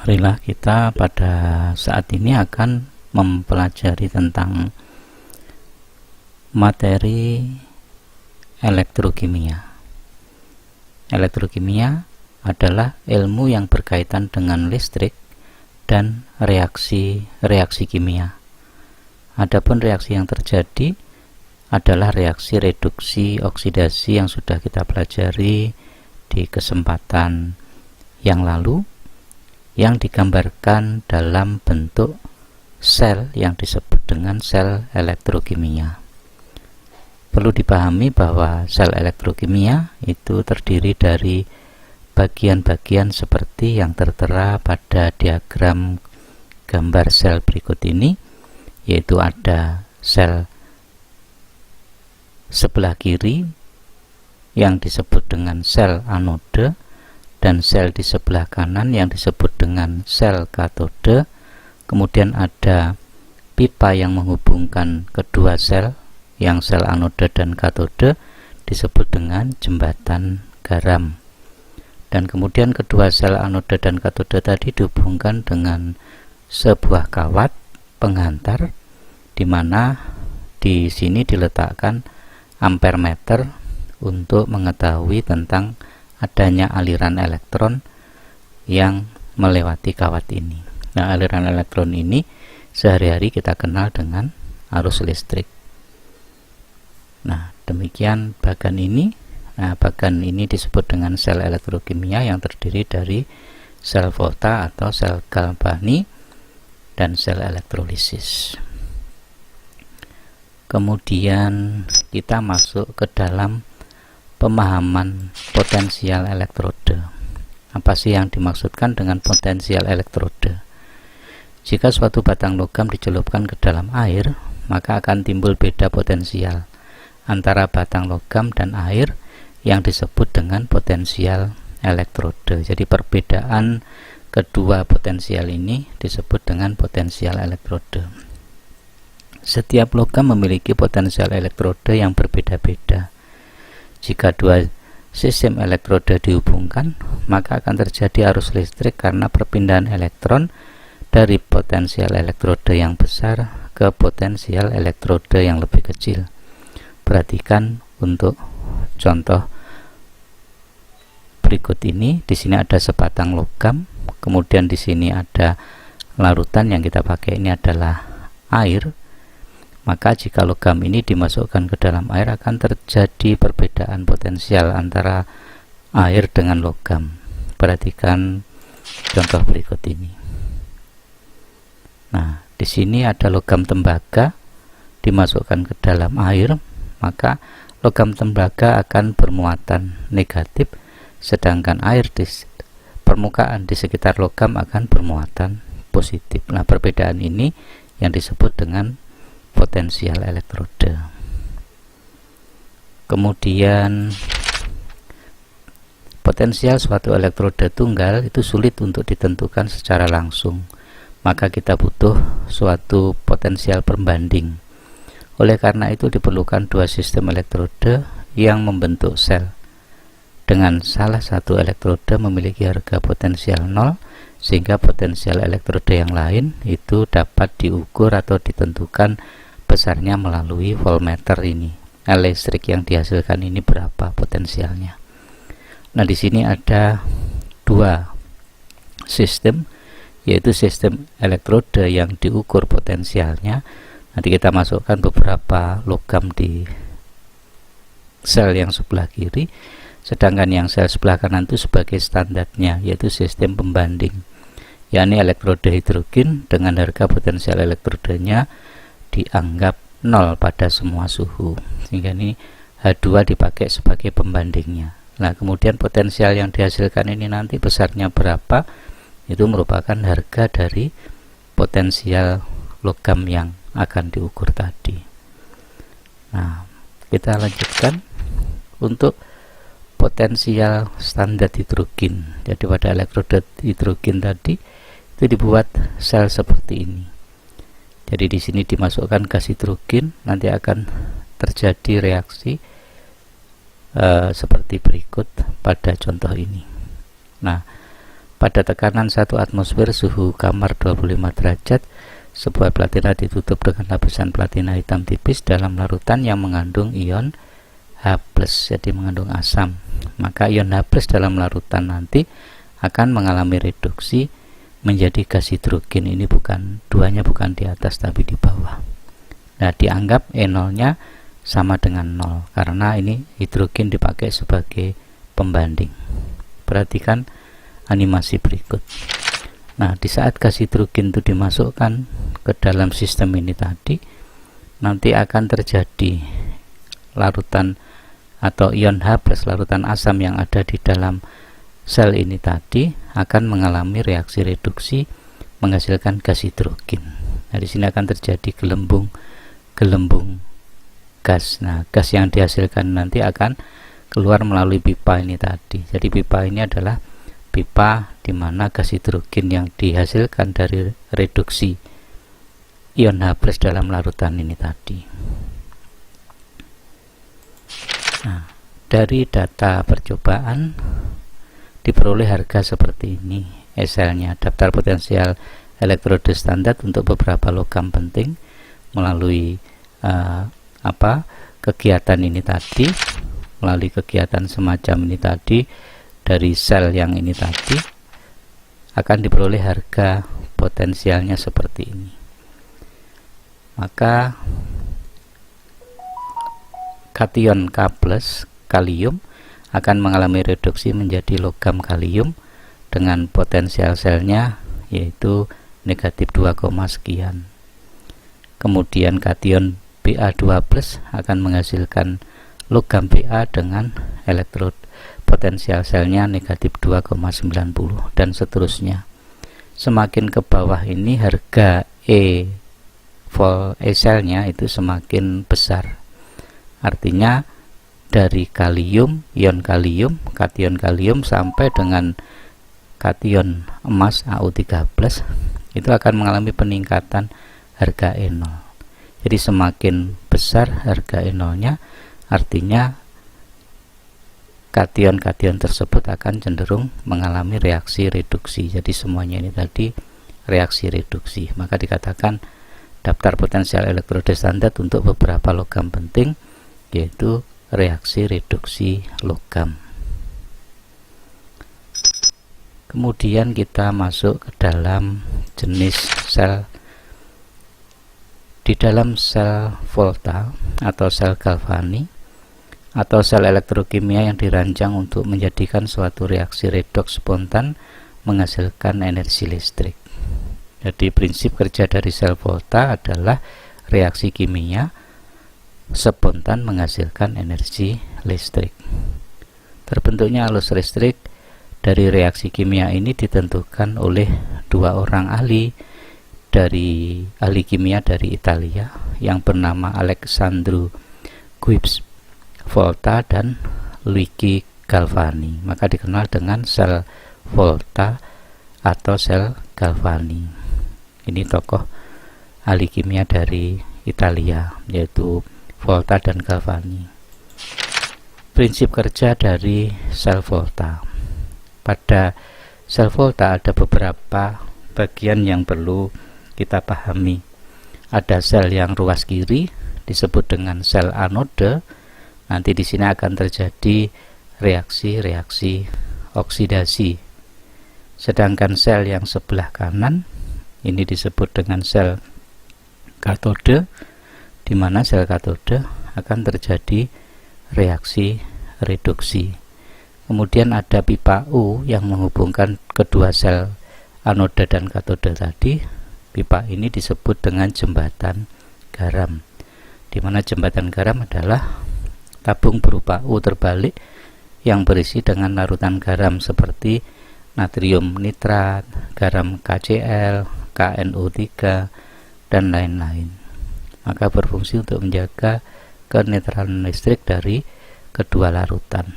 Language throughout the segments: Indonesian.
Marilah kita pada saat ini akan mempelajari tentang materi elektrokimia. Elektrokimia adalah ilmu yang berkaitan dengan listrik dan reaksi kimia. Adapun reaksi yang terjadi adalah reaksi reduksi oksidasi yang sudah kita pelajari di kesempatan yang lalu, yang digambarkan dalam bentuk sel yang disebut dengan sel elektrokimia. Perlu dipahami bahwa sel elektrokimia itu terdiri dari bagian-bagian seperti yang tertera pada diagram gambar sel berikut ini, yaitu ada sel sebelah kiri yang disebut dengan sel anode, dan sel di sebelah kanan yang disebut dengan sel katode. Kemudian ada pipa yang menghubungkan kedua sel, yang sel anode dan katode, disebut dengan jembatan garam. Dan kemudian kedua sel anode dan katode tadi dihubungkan dengan sebuah kawat penghantar, di mana di sini diletakkan ampermeter untuk mengetahui tentang adanya aliran elektron yang melewati kawat ini. Nah, aliran elektron ini sehari-hari kita kenal dengan arus listrik. Nah, demikian bagan ini. Nah, bagan ini disebut dengan sel elektrokimia yang terdiri dari sel Volta atau sel galvani dan sel elektrolisis. Kemudian kita masuk ke dalam pemahaman potensial elektrode. Apa sih yang dimaksudkan dengan potensial elektrode? Jika suatu batang logam dicelupkan ke dalam air, maka akan timbul beda potensial antara batang logam dan air yang disebut dengan potensial elektrode. Jadi perbedaan kedua potensial ini disebut dengan potensial elektrode. Setiap logam memiliki potensial elektrode yang berbeda-beda. Jika dua sistem elektrode dihubungkan, maka akan terjadi arus listrik karena perpindahan elektron dari potensial elektrode yang besar ke potensial elektrode yang lebih kecil. Perhatikan untuk contoh berikut ini. Di sini ada sebatang logam, kemudian di sini ada larutan yang kita pakai ini adalah air. Maka jika logam ini dimasukkan ke dalam air, akan terjadi perbedaan potensial antara air dengan logam. Perhatikan contoh berikut ini. Nah, di sini ada logam tembaga dimasukkan ke dalam air, maka logam tembaga akan bermuatan negatif, sedangkan air di permukaan di sekitar logam akan bermuatan positif. Nah, perbedaan ini yang disebut dengan potensial elektrode. Kemudian potensial suatu elektrode tunggal itu sulit untuk ditentukan secara langsung, maka kita butuh suatu potensial pembanding. Oleh karena itu diperlukan dua sistem elektrode yang membentuk sel. Dengan salah satu elektrode memiliki harga potensial 0, sehingga potensial elektrode yang lain itu dapat diukur atau ditentukan besarnya melalui voltmeter ini. Listrik yang dihasilkan ini berapa potensialnya. Nah, di sini ada dua sistem, yaitu sistem elektrode yang diukur potensialnya. Nanti kita masukkan beberapa logam di sel yang sebelah kiri, sedangkan yang sel sebelah kanan itu sebagai standarnya, yaitu sistem pembanding, yakni elektrode hidrogen dengan harga potensial elektrodenya dianggap 0 pada semua suhu, sehingga ini H2 dipakai sebagai pembandingnya. Nah, kemudian potensial yang dihasilkan ini nanti besarnya berapa, itu merupakan harga dari potensial logam yang akan diukur tadi. Nah, kita lanjutkan untuk potensial standar hidrogen. Jadi pada elektrode hidrogen tadi itu dibuat sel seperti ini. Jadi di sini dimasukkan gas hidrogen, nanti akan terjadi reaksi seperti berikut pada contoh ini. Nah, Pada tekanan 1 atmosfer suhu kamar 25 derajat, sebuah platina ditutup dengan lapisan platina hitam tipis dalam larutan yang mengandung ion H+, jadi mengandung asam. Maka ion H+ dalam larutan nanti akan mengalami reduksi menjadi gas hidrogen. Ini duanya bukan di atas tapi di bawah. Nah, dianggap E0 nya sama dengan 0 karena ini hidrogen dipakai sebagai pembanding. Perhatikan animasi berikut. Nah, di saat gas hidrogen itu dimasukkan ke dalam sistem ini tadi, nanti akan terjadi larutan atau ion H+ larutan asam yang ada di dalam sel ini tadi akan mengalami reaksi reduksi menghasilkan gas hidrogen. Nah, di sini akan terjadi gelembung gas. Nah, gas yang dihasilkan nanti akan keluar melalui pipa ini tadi. Jadi pipa ini adalah pipa di mana gas hidrogen yang dihasilkan dari reduksi ion H+ dalam larutan ini tadi. Nah, dari data percobaan diperoleh harga seperti ini. Selnya daftar potensial elektroda standar untuk beberapa logam penting melalui kegiatan ini tadi, melalui kegiatan semacam ini tadi, dari sel yang ini tadi akan diperoleh harga potensialnya seperti ini. Maka kation K+ kalium akan mengalami reduksi menjadi logam kalium dengan potensial selnya yaitu negatif 2, sekian. Kemudian kation Ba2+ akan menghasilkan logam Ba dengan elektrod potensial selnya negatif 2,90 dan seterusnya. Semakin ke bawah ini harga selnya itu semakin besar. Artinya dari kalium, ion kalium, kation kalium sampai dengan kation emas Au3+ itu akan mengalami peningkatan harga E0. Jadi semakin besar harga E0 nya, artinya kation-kation tersebut akan cenderung mengalami reaksi reduksi. Jadi semuanya ini tadi reaksi reduksi. Maka dikatakan daftar potensial elektroda standar untuk beberapa logam penting yaitu reaksi reduksi logam. Kemudian kita masuk ke dalam jenis sel. Di dalam sel Volta atau sel galvani atau sel elektrokimia yang dirancang untuk menjadikan suatu reaksi redoks spontan menghasilkan energi listrik. Jadi prinsip kerja dari sel Volta adalah reaksi kimia spontan menghasilkan energi listrik. Terbentuknya arus listrik dari reaksi kimia ini ditentukan oleh dua orang ahli kimia dari Italia yang bernama Alessandro Guibs Volta dan Luigi Galvani. Maka dikenal dengan sel Volta atau sel Galvani. Ini tokoh ahli kimia dari Italia yaitu Volta dan Galvani. Prinsip kerja dari sel Volta. Pada sel Volta ada beberapa bagian yang perlu kita pahami. Ada sel yang ruas kiri disebut dengan sel anode. Nanti di sini akan terjadi reaksi oksidasi. Sedangkan sel yang sebelah kanan ini disebut dengan sel katode, di mana sel katode akan terjadi reaksi reduksi. Kemudian ada pipa U yang menghubungkan kedua sel anode dan katode tadi. Pipa ini disebut dengan jembatan garam, di mana jembatan garam adalah tabung berupa U terbalik yang berisi dengan larutan garam seperti natrium nitrat, garam KCl, KNO3, dan lain-lain. Maka berfungsi untuk menjaga kenetralan listrik dari kedua larutan.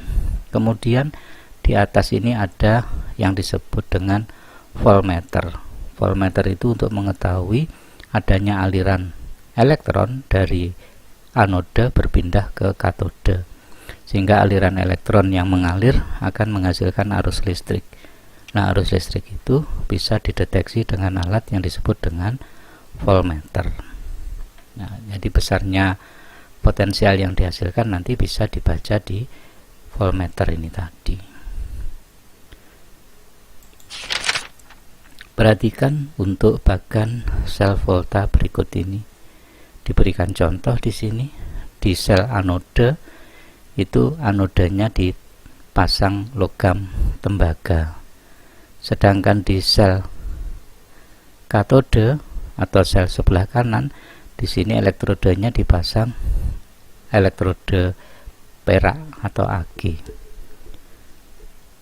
Kemudian di atas ini ada yang disebut dengan voltmeter. Voltmeter itu untuk mengetahui adanya aliran elektron dari anode berpindah ke katode, sehingga aliran elektron yang mengalir akan menghasilkan arus listrik. Nah, arus listrik itu bisa dideteksi dengan alat yang disebut dengan voltmeter. Nah, jadi besarnya potensial yang dihasilkan nanti bisa dibaca di voltmeter ini tadi. Perhatikan untuk bagan sel volta berikut ini. Diberikan contoh di sini, di sel anode itu anodenya dipasang logam tembaga. Sedangkan di sel katode atau sel sebelah kanan, di sini elektrodenya dipasang elektrode perak atau Ag.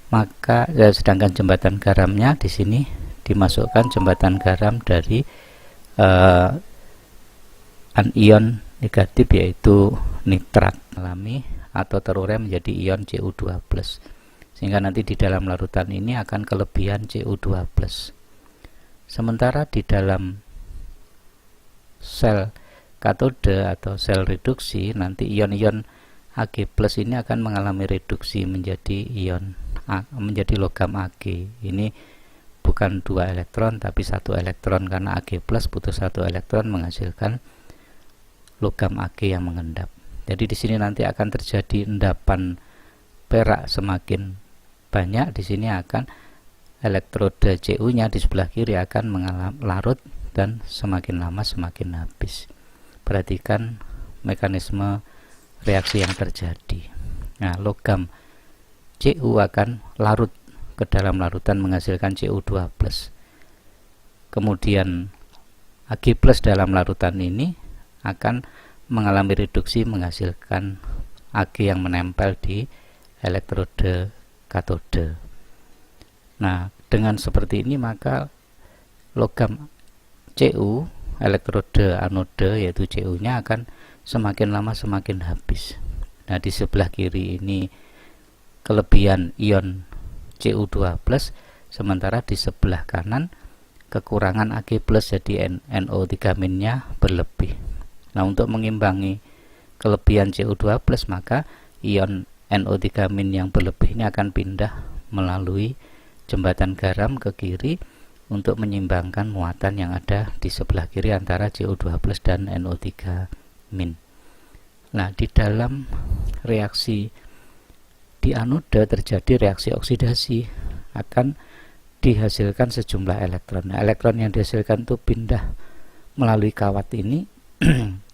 Maka sedangkan jembatan garamnya di sini dimasukkan jembatan garam dari anion negatif yaitu nitrat alami atau terurai menjadi ion Cu2+, sehingga nanti di dalam larutan ini akan kelebihan Cu2+. Sementara di dalam sel katode atau sel reduksi, nanti ion-ion Ag+ ini akan mengalami reduksi menjadi menjadi logam Ag. Ini bukan 2 elektron tapi 1 elektron, karena Ag+ butuh 1 elektron menghasilkan logam Ag yang mengendap. Jadi di sini nanti akan terjadi endapan perak semakin banyak. Di sini akan elektrode Cu-nya di sebelah kiri akan mengalami larut dan semakin lama semakin habis. Perhatikan mekanisme reaksi yang terjadi. Nah, logam Cu akan larut ke dalam larutan menghasilkan Cu2+. Kemudian Ag+ dalam larutan ini akan mengalami reduksi menghasilkan Ag yang menempel di elektrode katode. Nah, dengan seperti ini maka logam Cu, elektrode anode yaitu Cu-nya akan semakin lama semakin habis. Nah, di sebelah kiri ini kelebihan ion Cu2+, sementara di sebelah kanan kekurangan Ag+, jadi NO3- nya berlebih. Nah, untuk mengimbangi kelebihan Cu2+, maka ion NO3- yang berlebih ini akan pindah melalui jembatan garam ke kiri untuk menyimbangkan muatan yang ada di sebelah kiri antara Cu2+ dan NO3-. Nah, di dalam reaksi di anode terjadi reaksi oksidasi, akan dihasilkan sejumlah elektron. Nah, elektron yang dihasilkan itu pindah melalui kawat ini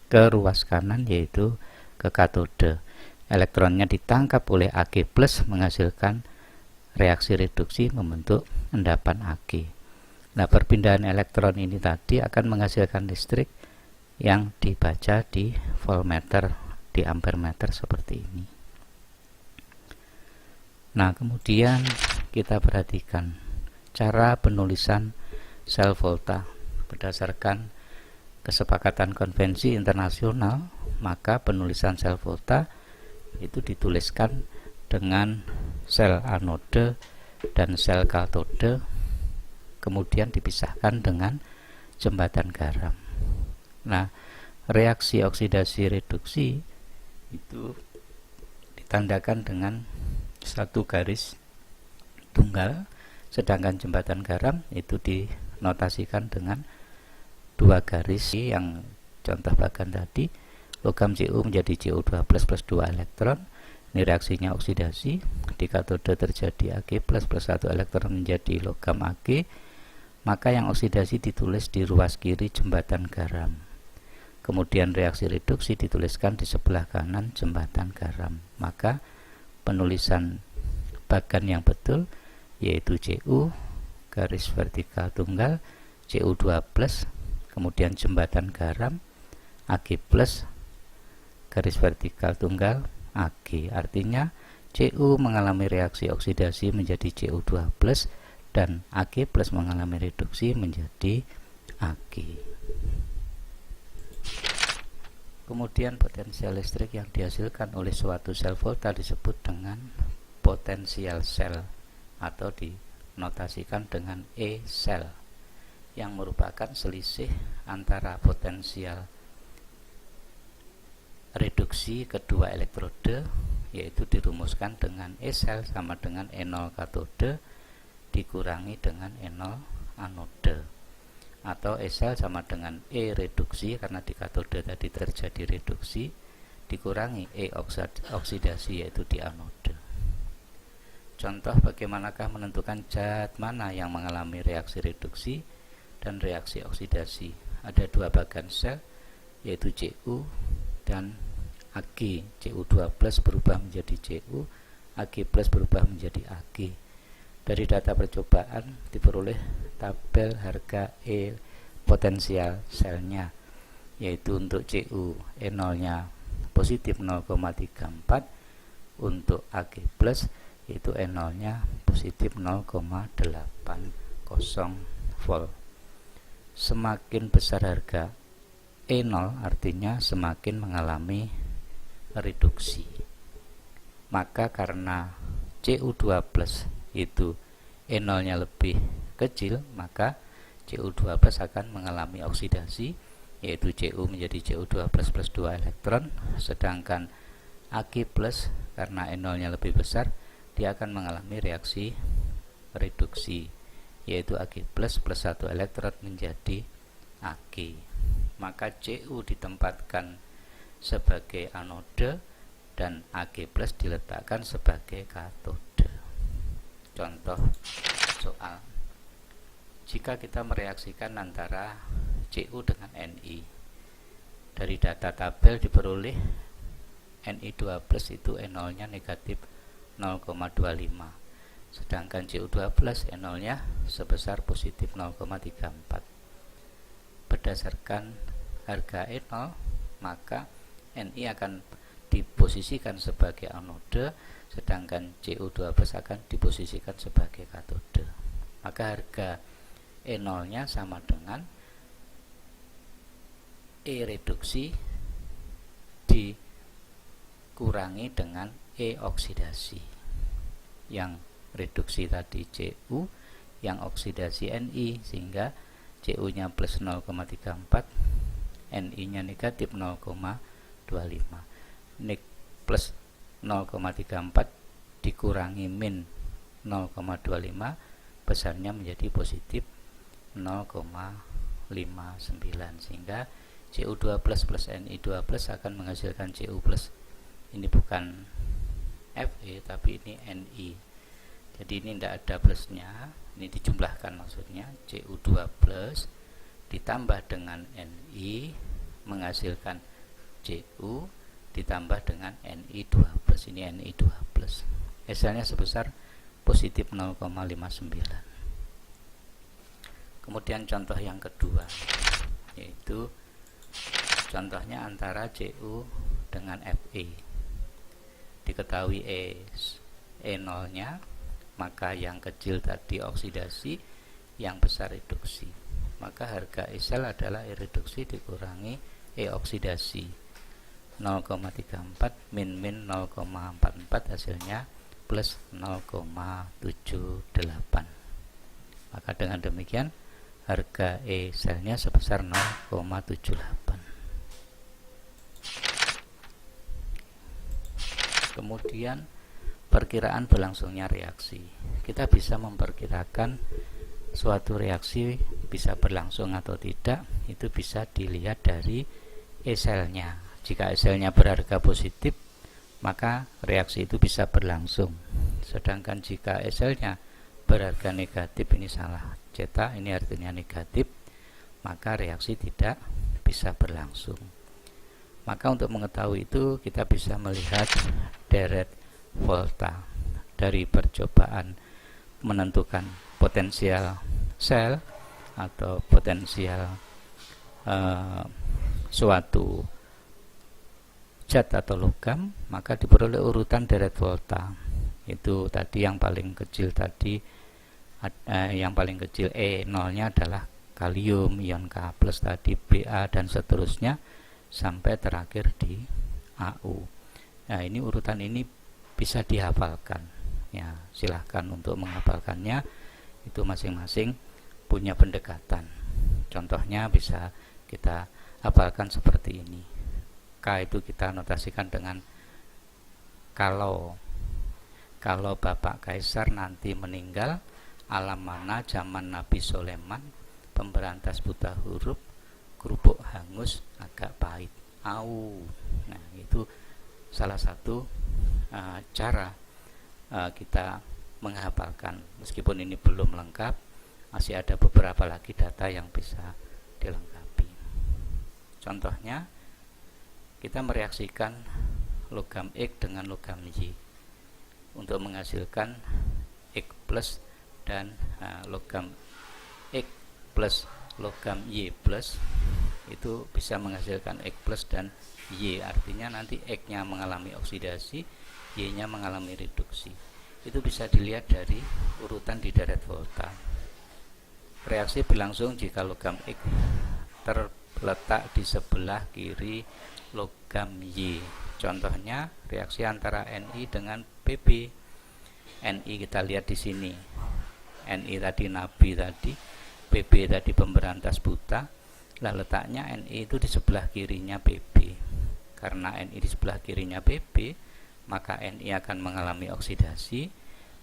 ke ruas kanan, yaitu ke katode. Elektronnya ditangkap oleh Ag+ menghasilkan reaksi reduksi membentuk endapan Ag. Nah, perpindahan elektron ini tadi akan menghasilkan listrik yang dibaca di voltmeter, di ampermeter seperti ini. Nah, kemudian kita perhatikan cara penulisan sel volta. Berdasarkan kesepakatan konvensi internasional, maka penulisan sel volta itu dituliskan dengan sel anode dan sel katode, kemudian dipisahkan dengan jembatan garam. Nah, reaksi oksidasi reduksi itu ditandakan dengan satu garis tunggal, sedangkan jembatan garam itu dinotasikan dengan 2 garis. Yang contoh bagan tadi, logam Cu menjadi Cu2+ plus 2 elektron. Ini reaksinya oksidasi. Di katode terjadi Ag+ plus 1 elektron menjadi logam Ag. Maka yang oksidasi ditulis di ruas kiri jembatan garam. Kemudian reaksi reduksi dituliskan di sebelah kanan jembatan garam. Maka penulisan bagan yang betul yaitu Cu garis vertikal tunggal Cu2+, kemudian jembatan garam Ag+ garis vertikal tunggal Ag. Artinya Cu mengalami reaksi oksidasi menjadi Cu2+ dan Ag+ mengalami reduksi menjadi Ag. Kemudian potensial listrik yang dihasilkan oleh suatu sel volta disebut dengan potensial sel atau dinotasikan dengan E sel, yang merupakan selisih antara potensial reduksi kedua elektrode, yaitu dirumuskan dengan E sel sama dengan E0 katode dikurangi dengan E0 anode, atau E sel sama dengan E reduksi karena di katode tadi terjadi reduksi dikurangi E oksidasi yaitu di anode. Contoh bagaimanakah menentukan zat mana yang mengalami reaksi reduksi dan reaksi oksidasi. Ada dua bagan sel yaitu Cu dan Ag. Cu2 plus berubah menjadi Cu, Ag plus berubah menjadi Ag. Dari data percobaan diperoleh tabel harga E potensial selnya, yaitu untuk Cu E0 nya positif 0,34, untuk Ag plus yaitu E0 nya positif 0,80 volt. Semakin besar harga E0 artinya semakin mengalami reduksi. Maka karena Cu2 plus itu E0 nya lebih kecil, maka Cu2 plus akan mengalami oksidasi, yaitu Cu menjadi Cu2 plus plus 2 elektron, sedangkan Ag plus karena E0 nya lebih besar dia akan mengalami reaksi reduksi, yaitu Ag plus plus 1 elektron menjadi Ag. Maka Cu ditempatkan sebagai anode dan Ag plus diletakkan sebagai katode. Contoh soal, jika kita mereaksikan antara Cu dengan Ni, dari data tabel diperoleh Ni2 plus itu E0 nya negatif 0,25, sedangkan Cu2 plus E0 nya sebesar positif 0,34. Berdasarkan harga E0, maka Ni akan diposisikan sebagai anode, sedangkan Cu2 plus akan diposisikan sebagai katode. Maka harga E0 nya sama dengan E reduksi dikurangi dengan E oksidasi. Yang reduksi tadi Cu, yang oksidasi Ni, sehingga Cu nya plus 0,34, Ni nya negatif 0,25. Plus 0,34 dikurangi min 0,25, besarnya menjadi positif 0,59, sehingga Cu2 plus plus Ni2 plus akan menghasilkan Cu plus. Ini bukan Fe tapi ini Ni, jadi ini tidak ada plusnya, ini dijumlahkan maksudnya. Cu2 plus ditambah dengan Ni menghasilkan Cu ditambah dengan Ni2 plus, ini Ni2 plus. Hasilnya sebesar positif 0,59. Kemudian contoh yang kedua, yaitu contohnya antara Cu dengan Fe. Diketahui E0 nya, maka yang kecil tadi oksidasi, yang besar reduksi. Maka harga E sel adalah E reduksi dikurangi E oksidasi, 0,34 min 0,44, hasilnya plus 0,78. Maka dengan demikian harga E selnya sebesar 0,78. Kemudian perkiraan berlangsungnya reaksi. Kita bisa memperkirakan suatu reaksi bisa berlangsung atau tidak, itu bisa dilihat dari E selnya. Jika E selnya berharga positif, maka reaksi itu bisa berlangsung. Sedangkan jika E selnya berharga negatif, ini salah cetak, ini artinya negatif, maka reaksi tidak bisa berlangsung. Maka untuk mengetahui itu kita bisa melihat deret volta dari percobaan menentukan potensial sel atau potensial suatu zat atau logam, maka diperoleh urutan deret volta. Itu tadi yang paling kecil tadi, yang paling kecil E0 nya adalah kalium, ion K plus tadi, Ba dan seterusnya sampai terakhir di Au. Nah, ini urutan ini bisa dihafalkan. Ya, silahkan untuk menghafalkannya, itu masing-masing punya pendekatan. Contohnya bisa kita hafalkan seperti ini. K itu kita notasikan dengan kalau Bapak Kaisar nanti meninggal, alam mana zaman Nabi Sulaiman, pemberantas buta huruf, kerupuk hangus agak pahit. Au. Nah, itu salah satu cara kita menghafalkan. Meskipun ini belum lengkap, masih ada beberapa lagi data yang bisa dilengkapi. Contohnya, kita mereaksikan logam X dengan logam Y untuk menghasilkan X plus dan logam X plus logam Y plus itu bisa menghasilkan X plus dan Y, artinya nanti X nya mengalami oksidasi, Y nya mengalami reduksi. Itu bisa dilihat dari urutan di deret volta. Reaksi berlangsung jika logam X terletak di sebelah kiri logam Y. Contohnya reaksi antara Ni dengan Pb. Ni kita lihat di sini. Ni tadi Nabi tadi, Pb tadi pemberantas buta. Lah letaknya Ni itu di sebelah kirinya Pb. Karena Ni di sebelah kirinya Pb, maka Ni akan mengalami oksidasi,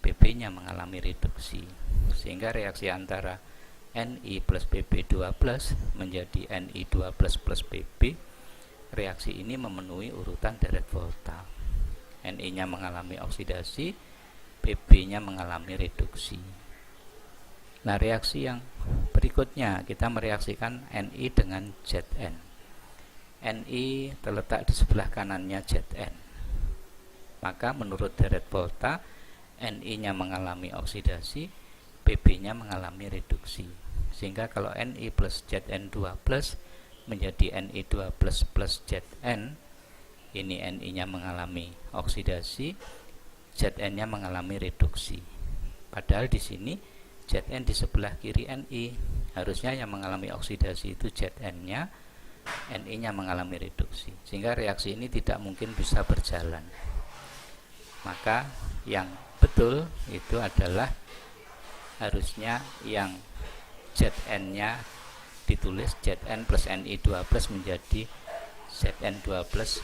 Pb-nya mengalami reduksi. Sehingga reaksi antara Ni plus Pb2 plus menjadi Ni2 plus Pb. Reaksi ini memenuhi urutan deret volta. Ni-nya mengalami oksidasi, Pb-nya mengalami reduksi. Nah, reaksi yang berikutnya kita mereaksikan Ni dengan Zn. Ni terletak di sebelah kanannya Zn. Maka menurut deret volta, Ni-nya mengalami oksidasi, Pb-nya mengalami reduksi. Sehingga kalau Ni plus Zn2 plus menjadi Ni2 plus Zn, ini Ni-nya mengalami oksidasi, Zn-nya mengalami reduksi. Padahal di sini Zn di sebelah kiri Ni, harusnya yang mengalami oksidasi itu Zn-nya, Ni-nya mengalami reduksi. Sehingga reaksi ini tidak mungkin bisa berjalan. Maka yang betul itu adalah harusnya yang Zn-nya ditulis Zn plus Ni2 plus menjadi Zn2 plus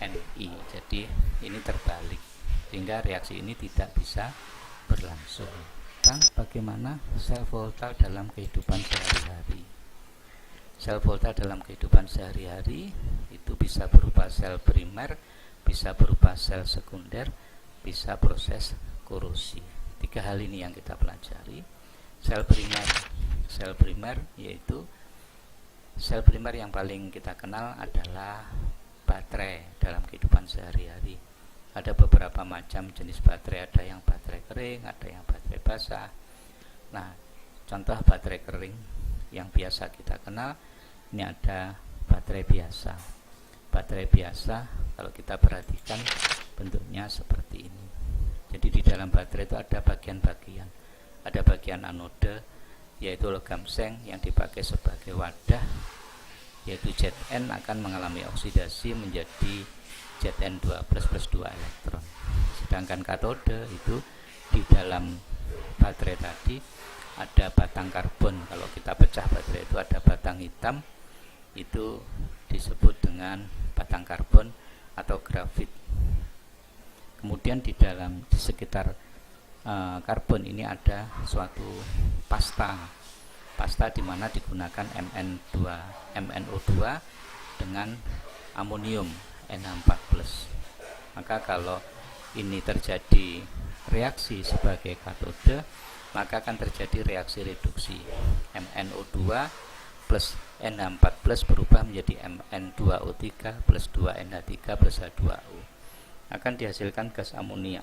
Ni. Jadi ini terbalik, sehingga reaksi ini tidak bisa berlangsung. Dan bagaimana sel volta dalam kehidupan sehari-hari? Sel volta dalam kehidupan sehari-hari itu bisa berupa sel primer, bisa berupa sel sekunder, bisa proses korosi. 3 hal ini yang kita pelajari. Sel primer yaitu sel primer yang paling kita kenal adalah baterai dalam kehidupan sehari-hari. Ada beberapa macam jenis baterai, ada yang baterai kering, ada yang baterai basah. Nah, contoh baterai kering yang biasa kita kenal, ini ada baterai biasa. Baterai biasa kalau kita perhatikan bentuknya seperti ini. Jadi di dalam baterai itu ada bagian-bagian. Ada bagian anode, yaitu logam seng yang dipakai sebagai wadah, yaitu Zn akan mengalami oksidasi menjadi Zn2 plus 2 elektron. Sedangkan katode itu di dalam baterai tadi ada batang karbon. Kalau kita pecah baterai itu ada batang hitam, itu disebut dengan batang karbon atau grafit. Kemudian di sekitar karbon ini ada suatu pasta di mana digunakan MnO2 dengan amonium NH4+. Maka kalau ini terjadi reaksi sebagai katode, maka akan terjadi reaksi reduksi. MnO2 plus NH4+ berubah menjadi Mn2O3 plus 2NH3 plus H2O. Akan dihasilkan gas amonia.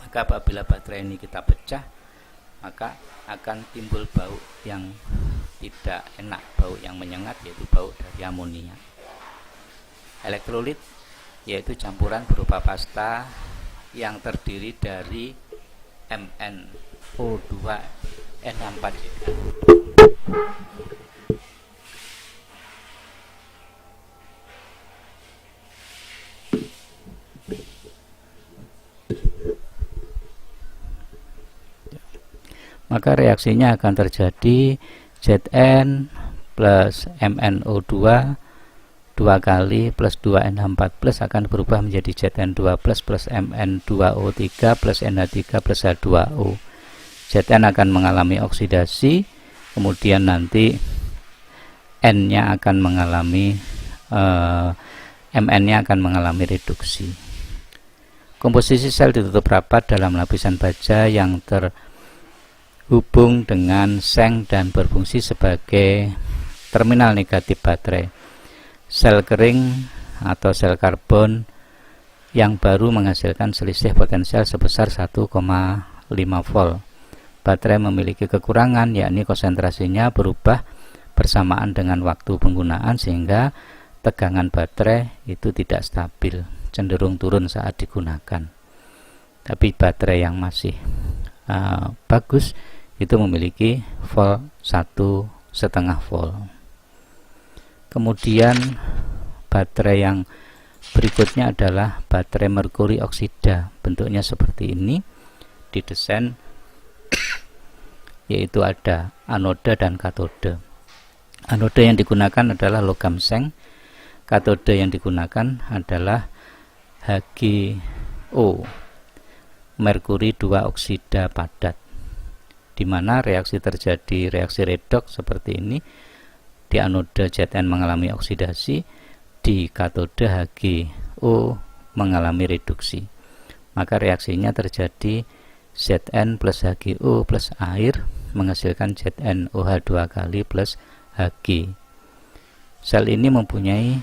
Maka apabila baterai ini kita pecah, maka akan timbul bau yang tidak enak, bau yang menyengat, yaitu bau dari amonia. Elektrolit yaitu campuran berupa pasta yang terdiri dari MnO2 NH4. Maka reaksinya akan terjadi Zn plus MnO2 2 kali plus 2NH4 plus akan berubah menjadi Zn2 plus Mn2O3 plus NH3 plus H2O. Zn akan mengalami oksidasi, kemudian nanti N-nya akan mengalami Mn-nya akan mengalami reduksi. Komposisi sel ditutup rapat dalam lapisan baja yang terhubung dengan seng dan berfungsi sebagai terminal negatif baterai. Sel kering atau sel karbon yang baru menghasilkan selisih potensial sebesar 1,5 volt. Baterai memiliki kekurangan, yakni konsentrasinya berubah bersamaan dengan waktu penggunaan, sehingga tegangan baterai itu tidak stabil, cenderung turun saat digunakan. Tapi baterai yang masih bagus itu memiliki volt 1,5 volt. Kemudian baterai yang berikutnya adalah baterai merkuri oksida. Bentuknya seperti ini, didesain yaitu ada anoda dan katode. Anoda yang digunakan adalah logam seng, katode yang digunakan adalah HgO, merkuri 2 oksida padat, di mana reaksi terjadi reaksi redoks seperti ini. Di anoda Zn mengalami oksidasi, di katode HgO mengalami reduksi. Maka reaksinya terjadi Zn plus HgO plus air menghasilkan ZnOH2 kali plus Hg. Sel ini mempunyai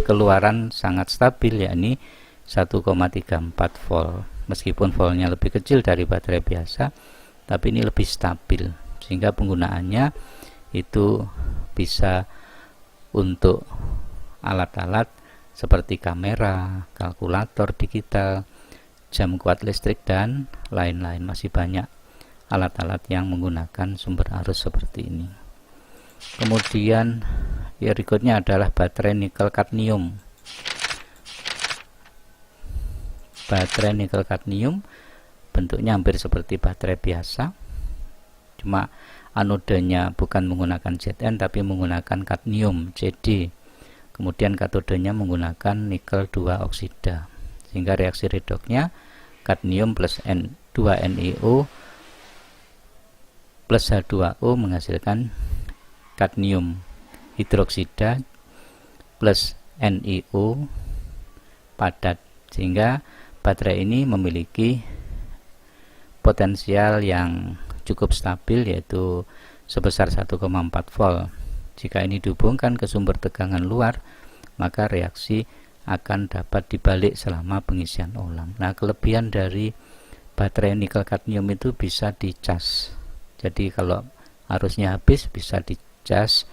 keluaran sangat stabil, yakni 1,34 volt. Meskipun voltnya lebih kecil dari baterai biasa, tapi ini lebih stabil, sehingga penggunaannya itu bisa untuk alat-alat seperti kamera, kalkulator digital, jam kuat listrik, dan lain-lain. Masih banyak alat-alat yang menggunakan sumber arus seperti ini. Kemudian berikutnya adalah baterai nikel kadmium. Baterai nikel kadmium bentuknya hampir seperti baterai biasa, cuma anodanya bukan menggunakan Zn tapi menggunakan kadmium Cd. Kemudian katodenya menggunakan nikel 2 oksida, sehingga reaksi redoksnya kadmium plus N2NiO plus H2O menghasilkan kadmium hidroksida plus NiO padat, sehingga baterai ini memiliki potensial yang cukup stabil, yaitu sebesar 1,4 volt. Jika ini dihubungkan ke sumber tegangan luar, maka reaksi akan dapat dibalik selama pengisian ulang. Nah, kelebihan dari baterai nikel kadmium itu bisa dicas. Jadi kalau arusnya habis bisa dicas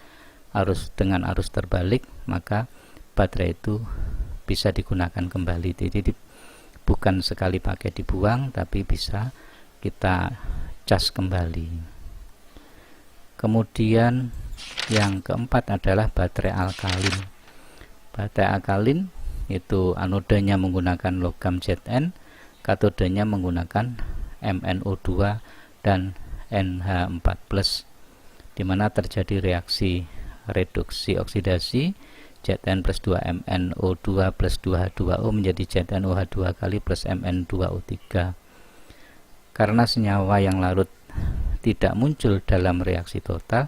dengan arus terbalik, maka baterai itu bisa digunakan kembali. Jadi bukan sekali pakai dibuang, tapi bisa kita cas kembali. Kemudian yang keempat adalah baterai alkalin. Baterai alkalin itu anodanya menggunakan logam Zn, katodenya menggunakan MnO2 dan NH4+, di mana terjadi reaksi reduksi oksidasi Zn plus 2MnO2 plus 2H2O menjadi ZnOH2 kali plus Mn2O3. Karena senyawa yang larut tidak muncul dalam reaksi total,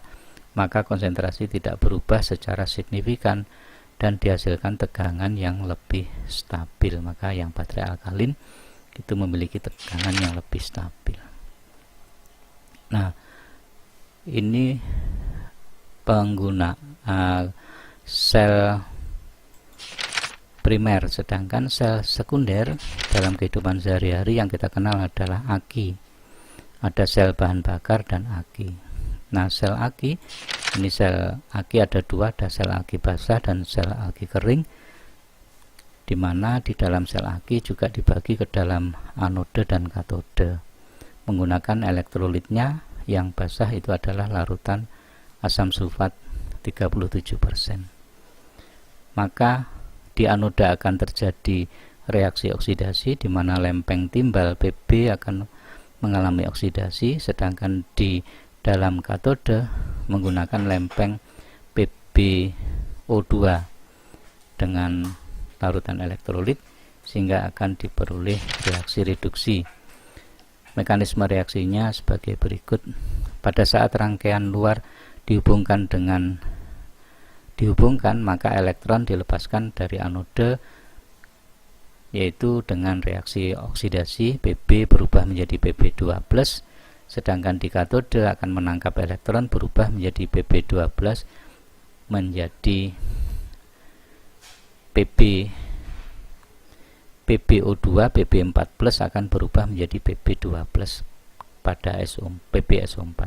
maka konsentrasi tidak berubah secara signifikan dan dihasilkan tegangan yang lebih stabil. Maka yang baterai alkalin itu memiliki tegangan yang lebih stabil. Nah, ini penggunaan sel primer, sedangkan sel sekunder dalam kehidupan sehari-hari yang kita kenal adalah aki. Ada sel bahan bakar dan aki. Nah, sel aki, ini sel aki ada dua, ada sel aki basah dan sel aki kering, di mana di dalam sel aki juga dibagi ke dalam anode dan katode menggunakan elektrolitnya. Yang basah itu adalah larutan asam sulfat 37%. Maka di anoda akan terjadi reaksi oksidasi, di mana lempeng timbal Pb akan mengalami oksidasi, sedangkan di dalam katode menggunakan lempeng PbO2 dengan larutan elektrolit, sehingga akan diperoleh reaksi reduksi. Mekanisme reaksinya sebagai berikut. Pada saat rangkaian luar dihubungkan, maka elektron dilepaskan dari anode, yaitu dengan reaksi oksidasi, Pb berubah menjadi Pb2+, sedangkan di katode akan menangkap elektron berubah menjadi Pb12 menjadi PbO2, Pb4+ akan berubah menjadi Pb2+ pada PbSO4.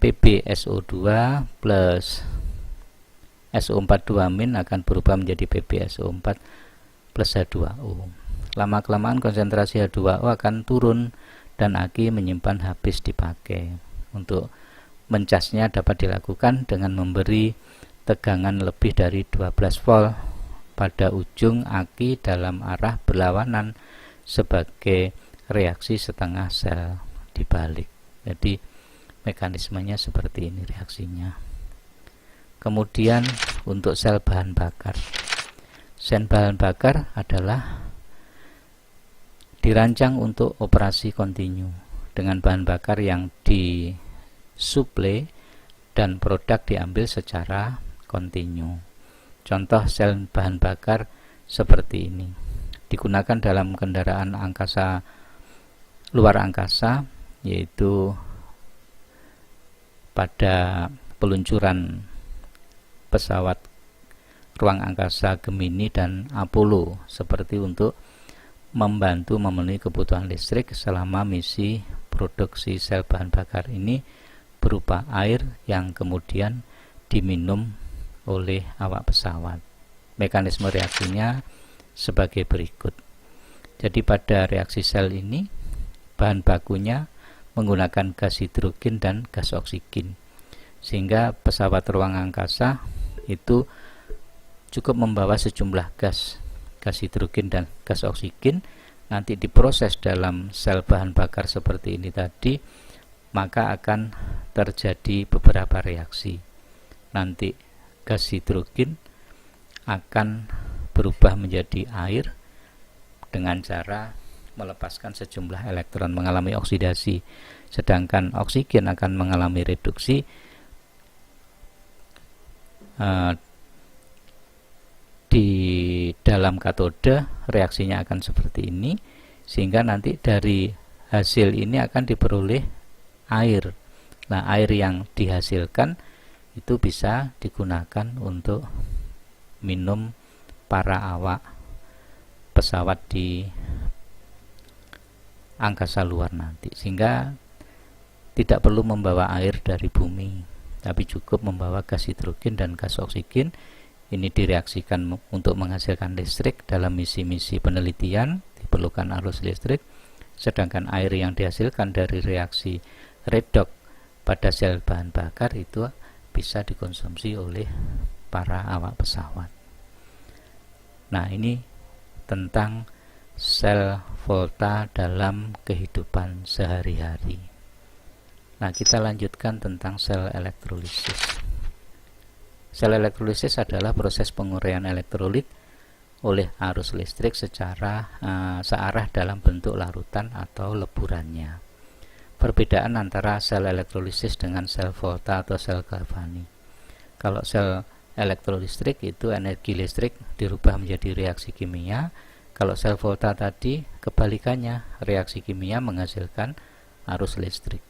PbSO2 plus SO42- akan berubah menjadi PbSO4 plus H2O. Lama-kelamaan konsentrasi H2O akan turun dan aki menyimpan habis dipakai. Untuk mencasnya dapat dilakukan dengan memberi tegangan lebih dari 12 volt pada ujung aki dalam arah berlawanan sebagai reaksi setengah sel dibalik. Jadi mekanismenya seperti ini reaksinya. Kemudian untuk sel bahan bakar. Sel bahan bakar adalah dirancang untuk operasi kontinu dengan bahan bakar yang disuplai dan produk diambil secara kontinu. Contoh sel bahan bakar seperti ini digunakan dalam kendaraan angkasa luar angkasa, yaitu pada peluncuran pesawat ruang angkasa Gemini dan Apollo, seperti untuk membantu memenuhi kebutuhan listrik selama misi produksi sel bahan bakar ini berupa air yang kemudian diminum oleh awak pesawat. Mekanisme reaksinya sebagai berikut. Jadi pada reaksi sel ini bahan bakunya menggunakan gas hidrogen dan gas oksigen, sehingga pesawat ruang angkasa itu cukup membawa sejumlah gas hidrogen dan gas oksigen. Nanti diproses dalam sel bahan bakar seperti ini tadi, maka akan terjadi beberapa reaksi. Nanti gas hidrogen akan berubah menjadi air dengan cara melepaskan sejumlah elektron, mengalami oksidasi, sedangkan oksigen akan mengalami reduksi di dalam katode. Reaksinya akan seperti ini, sehingga nanti dari hasil ini akan diperoleh air. Nah, air yang dihasilkan itu bisa digunakan untuk minum para awak pesawat di angkasa luar nanti, sehingga tidak perlu membawa air dari bumi, tapi cukup membawa gas hidrogen dan gas oksigen. Ini direaksikan untuk menghasilkan listrik. Dalam misi-misi penelitian diperlukan arus listrik, sedangkan air yang dihasilkan dari reaksi redox pada sel bahan bakar itu bisa dikonsumsi oleh para awak pesawat. Nah, ini tentang sel volta dalam kehidupan sehari-hari. Nah, kita lanjutkan tentang sel elektrolisis. Sel elektrolisis adalah proses penguraian elektrolit oleh arus listrik secara searah dalam bentuk larutan atau leburannya. Perbedaan antara sel elektrolisis dengan sel volta atau sel galvanik. Kalau sel elektrolistrik itu energi listrik dirubah menjadi reaksi kimia. Kalau sel volta tadi kebalikannya, reaksi kimia menghasilkan arus listrik.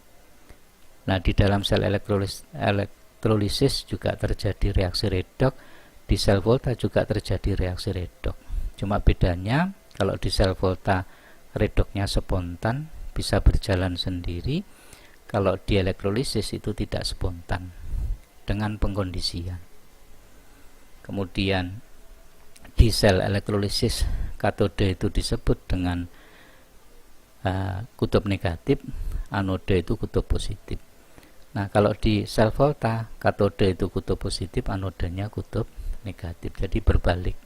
Nah, di dalam sel elektrolisis juga terjadi reaksi redox, di sel volta juga terjadi reaksi redox. Cuma bedanya kalau di sel volta redoxnya spontan, bisa berjalan sendiri. Kalau di elektrolisis itu tidak spontan, dengan pengkondisian. Kemudian di sel elektrolisis katode itu disebut dengan kutub negatif, anode itu kutub positif. Nah, kalau di sel volta katode itu kutub positif, anodenya kutub negatif, jadi berbalik.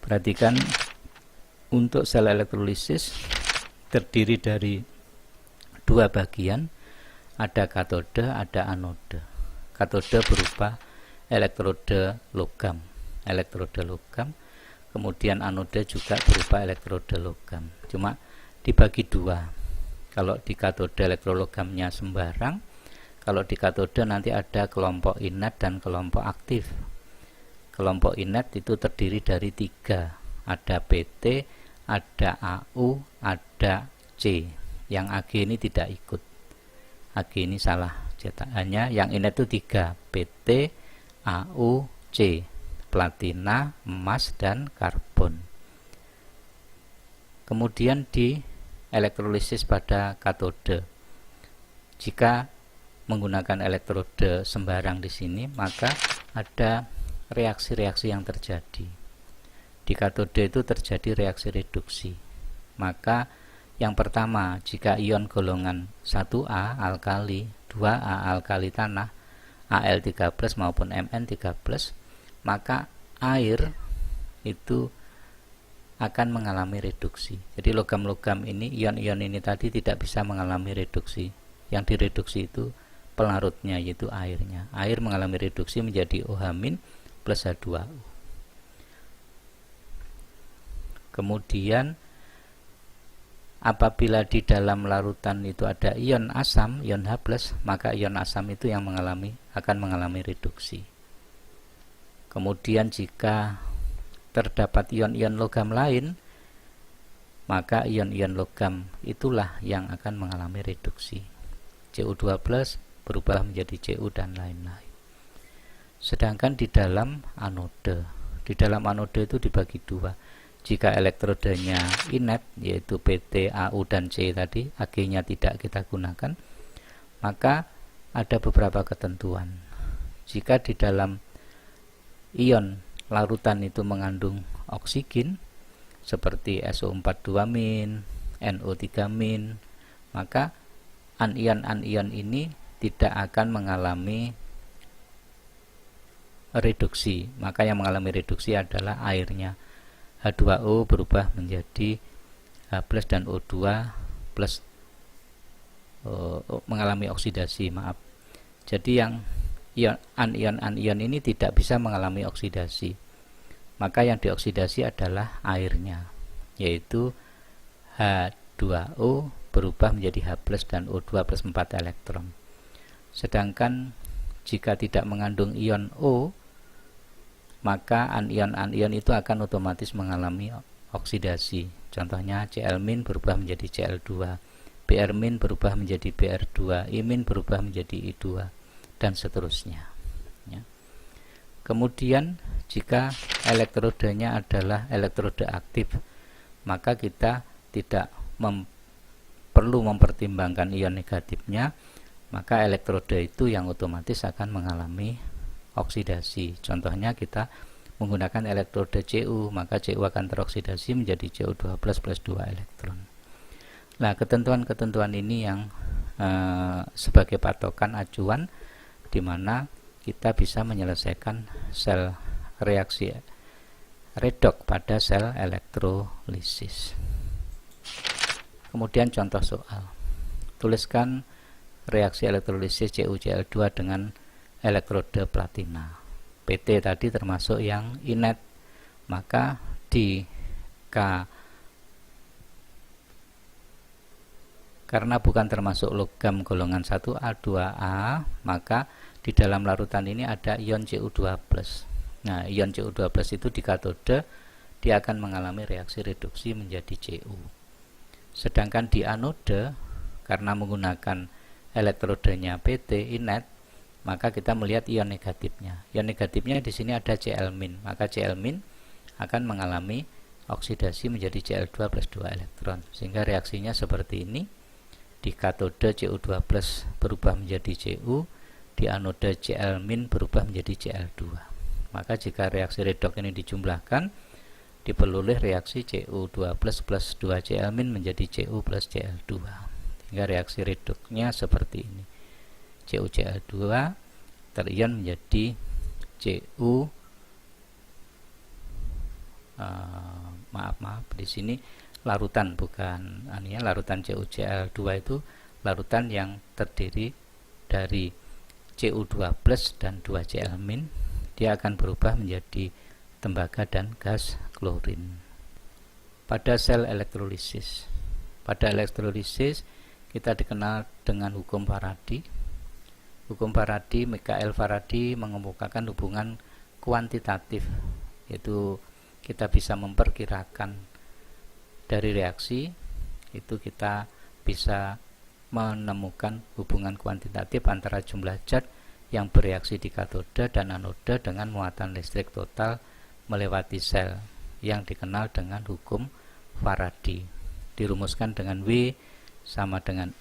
Perhatikan, untuk sel elektrolisis terdiri dari dua bagian, ada katode, ada anode. Katode berupa elektrode logam, kemudian anode juga berupa elektrode logam. Cuma dibagi dua. Kalau di katode elektrologamnya sembarang, kalau di katode nanti ada kelompok inert dan kelompok aktif. Kelompok inert itu terdiri dari 3, ada PT, ada AU, ada C. Yang Ag ini tidak ikut, Ag ini salah cetak, hanya yang inert itu 3, PT, AU, C, platina, emas, dan karbon. Kemudian di elektrolisis pada katode, jika menggunakan elektrode sembarang di sini, maka ada reaksi-reaksi yang terjadi. Di katode itu terjadi reaksi reduksi. Maka yang pertama, jika ion golongan 1A alkali, 2A alkali tanah, Al3+ maupun Mn3+, maka air itu akan mengalami reduksi. Jadi logam-logam ini, ion-ion ini tadi tidak bisa mengalami reduksi. Yang direduksi itu pelarutnya, yaitu airnya. Air mengalami reduksi menjadi OH- plus H2O. Kemudian apabila di dalam larutan itu ada ion asam, ion H+, maka ion asam itu yang akan mengalami reduksi. Kemudian jika terdapat ion-ion logam lain, maka ion-ion logam itulah yang akan mengalami reduksi. Cu2+ berubah menjadi Cu dan lain-lain. Sedangkan di dalam anode itu dibagi dua. Jika elektrodenya inert, yaitu PT, AU, dan C tadi, Ag-nya tidak kita gunakan, maka ada beberapa ketentuan. Jika di dalam ion larutan itu mengandung oksigen, seperti SO42-, NO3-, maka anion-anion ini tidak akan mengalami reduksi. Maka yang mengalami reduksi adalah airnya. H2O berubah menjadi H+ dan O2+, mengalami oksidasi, Jadi yang anion-anion ini tidak bisa mengalami oksidasi. Maka yang dioksidasi adalah airnya, yaitu H2O berubah menjadi H+ dan O2 plus 4 elektron. Sedangkan jika tidak mengandung ion O, maka anion-anion itu akan otomatis mengalami oksidasi. Contohnya Cl- berubah menjadi Cl2, Br- berubah menjadi Br2, I- berubah menjadi I2, dan seterusnya. Ya. Kemudian jika elektrodenya adalah elektrode aktif, maka kita tidak perlu mempertimbangkan ion negatifnya, maka elektrode itu yang otomatis akan mengalami oksidasi. Contohnya kita menggunakan elektrode Cu, maka Cu akan teroksidasi menjadi Cu2+ plus 2 elektron. Nah, ketentuan-ketentuan ini yang sebagai patokan acuan di mana kita bisa menyelesaikan sel reaksi redoks pada sel elektrolisis. Kemudian contoh soal. Tuliskan reaksi elektrolisis CuCl2 dengan elektrode platina. PT tadi termasuk yang inert, maka di K, karena bukan termasuk logam golongan 1A, 2A, maka di dalam larutan ini ada ion Cu2+. Nah, ion Cu2+ itu di katode dia akan mengalami reaksi reduksi menjadi Cu. Sedangkan di anode, karena menggunakan elektrodenya PT inert, maka kita melihat ion negatifnya. Ion negatifnya di sini ada Cl-, maka Cl- akan mengalami oksidasi menjadi Cl2 plus 2 elektron. Sehingga reaksinya seperti ini. Di katode Cu2+ berubah menjadi Cu, di anode Cl- berubah menjadi Cl2. Maka jika reaksi redoks ini dijumlahkan, diperoleh reaksi Cu2+ plus 2 Cl- menjadi Cu plus Cl2. Sehingga reaksi redoksnya seperti ini. CuCl2 terion menjadi Cu, maaf di sini larutan, bukan anion. Larutan CuCl2 itu larutan yang terdiri dari Cu2+ dan 2 Cl-, dia akan berubah menjadi tembaga dan gas klorin. Pada sel elektrolisis, Pada elektrolisis kita dikenal dengan hukum Faraday. Hukum Faraday, Michael Faraday mengemukakan hubungan kuantitatif, yaitu kita bisa memperkirakan dari reaksi itu kita bisa menemukan hubungan kuantitatif antara jumlah zat yang bereaksi di katode dan anode dengan muatan listrik total melewati sel yang dikenal dengan hukum Faraday. Dirumuskan dengan W sama dengan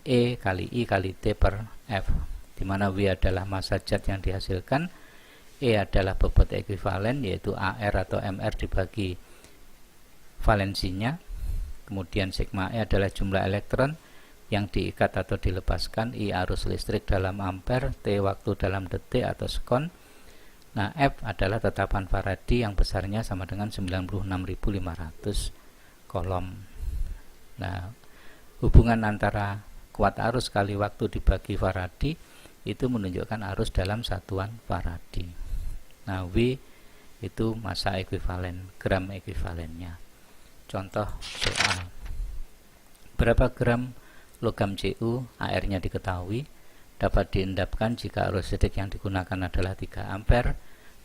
E kali I kali T per F, di mana W adalah massa zat yang dihasilkan, E adalah bobot ekuivalen yaitu AR atau MR dibagi valensinya, kemudian sigma E adalah jumlah elektron yang diikat atau dilepaskan, I arus listrik dalam ampere, T waktu dalam detik atau sekon. Nah, F adalah tetapan Faraday yang besarnya sama dengan 96.500 kolom. Nah, hubungan antara kuat arus kali waktu dibagi Faraday itu menunjukkan arus dalam satuan Faraday. Nah, W itu massa ekuivalen, gram ekuivalennya. Contoh soal. Berapa gram logam Cu, AR-nya diketahui, dapat diendapkan jika arus listrik yang digunakan adalah 3 ampere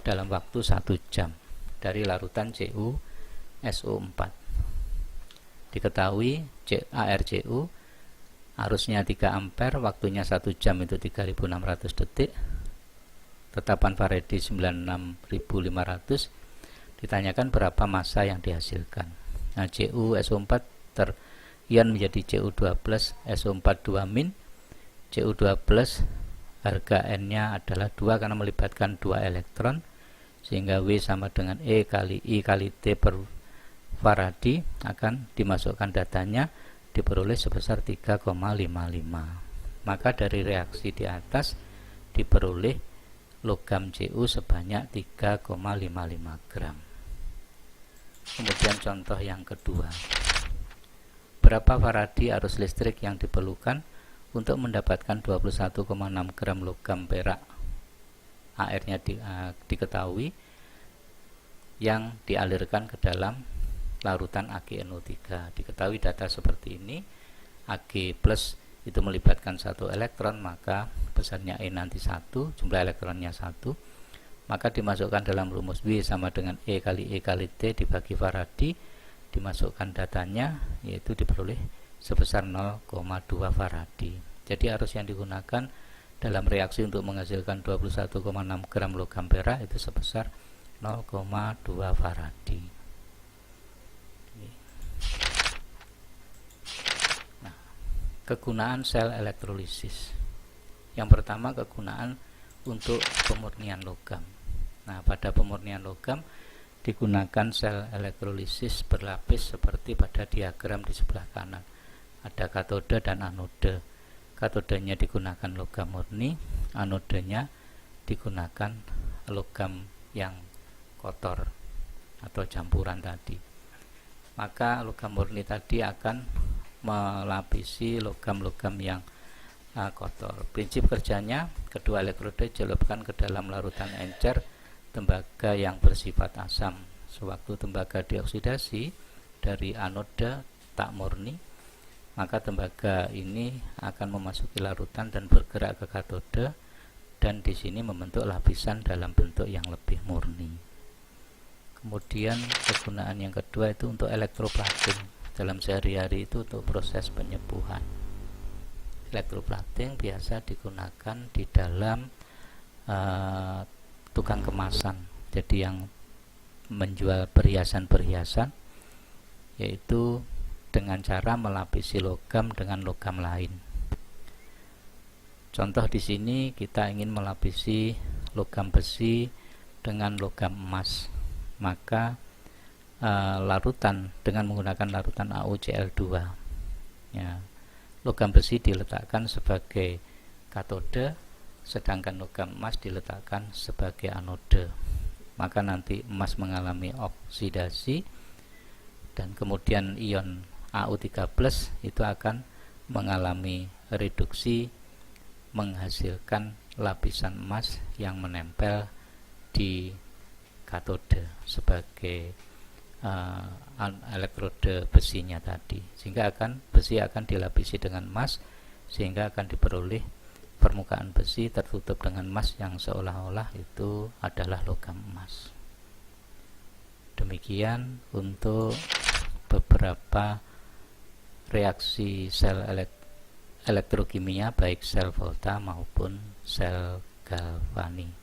dalam waktu 1 jam dari larutan Cu SO4. Diketahui ARCu arusnya 3 ampere, waktunya 1 jam itu 3600 detik. Tetapan Faraday 96.500. Ditanyakan berapa massa yang dihasilkan. Nah, Cu SO4 ion menjadi Cu2 plus SO4 2-. Cu2 plus harga N-nya adalah 2 karena melibatkan 2 elektron, sehingga W sama dengan E kali I kali T per Faraday. Akan dimasukkan datanya, diperoleh sebesar 3,55. Maka dari reaksi di atas diperoleh logam Cu sebanyak 3,55 gram. Kemudian contoh yang kedua. Berapa Faraday arus listrik yang diperlukan untuk mendapatkan 21,6 gram logam perak? AR-nya diketahui yang dialirkan ke dalam larutan AgNO3. Diketahui data seperti ini. Ag plus itu melibatkan 1 elektron, maka besarnya E nanti 1, jumlah elektronnya 1. Maka dimasukkan dalam rumus W sama dengan E kali T dibagi Faraday, dimasukkan datanya, yaitu diperoleh sebesar 0,2 Faraday. Jadi arus yang digunakan dalam reaksi untuk menghasilkan 21,6 gram logam perak itu sebesar 0,2 Faraday. Nah, kegunaan sel elektrolisis. Yang pertama, kegunaan untuk pemurnian logam. Nah, pada pemurnian logam digunakan sel elektrolisis berlapis seperti pada diagram di sebelah kanan. Ada katode dan anode. Katodenya digunakan logam murni, anodenya digunakan logam yang kotor atau campuran tadi. Maka logam murni tadi akan melapisi logam-logam yang kotor. Prinsip kerjanya, kedua elektroda dicelupkan ke dalam larutan encer tembaga yang bersifat asam. Sewaktu tembaga dioksidasi dari anoda tak murni, maka tembaga ini akan memasuki larutan dan bergerak ke katode, dan di sini membentuk lapisan dalam bentuk yang lebih murni. Kemudian kegunaan yang kedua itu untuk elektroplating. Dalam sehari-hari itu untuk proses penyepuhan. Elektroplating biasa digunakan di dalam tukang kemasan, jadi yang menjual perhiasan-perhiasan, yaitu dengan cara melapisi logam dengan logam lain. Contoh di sini kita ingin melapisi logam besi dengan logam emas, maka larutan dengan menggunakan larutan AuCl2, ya, logam besi diletakkan sebagai katode, sedangkan logam emas diletakkan sebagai anode. Maka nanti emas mengalami oksidasi, dan kemudian ion Au3+ itu akan mengalami reduksi, menghasilkan lapisan emas yang menempel di katode sebagai elektrode besinya tadi, sehingga besi akan dilapisi dengan emas, sehingga akan diperoleh permukaan besi tertutup dengan emas yang seolah-olah itu adalah logam emas. Demikian untuk beberapa reaksi sel elektrokimia, baik sel Volta maupun sel Galvani.